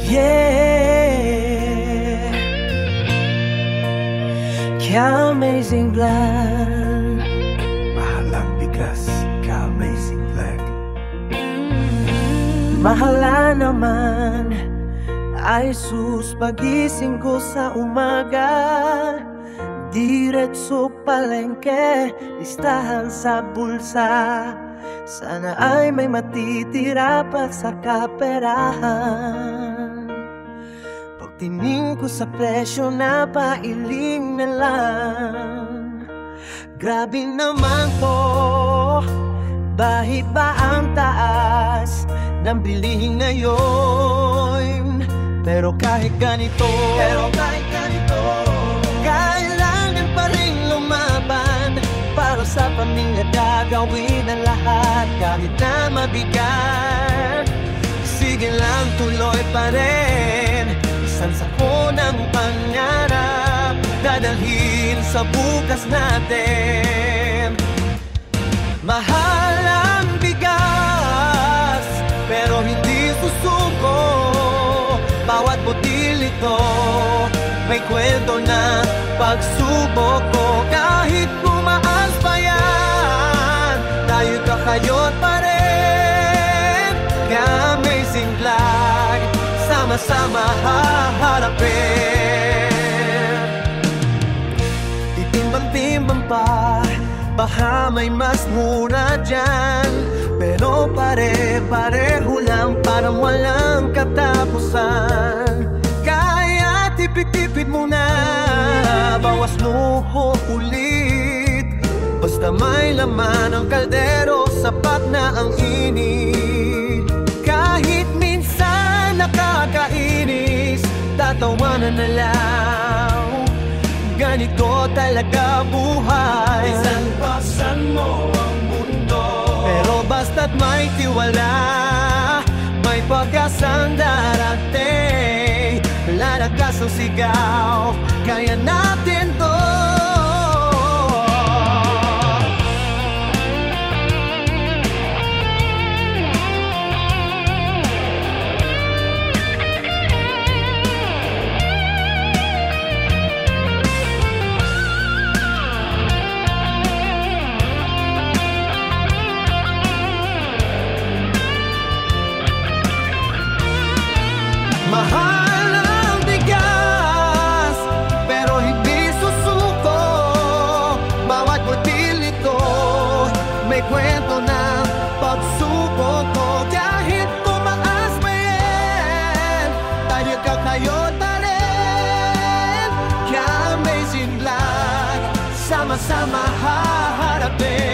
Yeah, ka-amazing vlog. Mahal ang bigas, ka-amazing vlog. Mahala naman ay sus, pagising ko sa umaga, diretso palengke, listahan sa bulsa. Sana ay may matitira pa sa kaperahan. Pagtingin ko sa presyo na pailing na lang. Grabe naman to, bahit ba ang taas ng bilihin ngayon? Pero kahit ganito, kailangan pa rin lumaban. Para sa pamilya gagawin ang lahat, kahit na mabigat. Sige lang, tuloy pa rin. Isang sako ng pangarap, dadalhin sa bukas natin. Mahal ang bigas, pero hindi susuko. Bawat butil ito may kwento na pagsubok ko. Kahit bumaas pa yan, tayo kakayot pa rin. Ka-amazing vlog, sama-sama haharapin. Titimbang-timbang pa, baka may mas mura dyan. Pero pare-pareho lang, parang walang katapusan. Kaya tipid-tipid muna, bawas luho ulit. Basta may laman ang kaldero, sapat na ang init. Kahit minsan nakakainis, tatawanan na lang. Ganito talaga buhay. Minsan pasan mo ang mundo, pero basta't may tiwala, may pag-asang darating. Lalakas ang sigaw, kaya natin to. Mahal ang bigas, pero hindi susuko. Bawat butil ito may kwento ng pagsubok ko. Kahit tumaas pa yan, tayo kakayot pa rin. Ka-amazing vlog, sama-sama haharapin.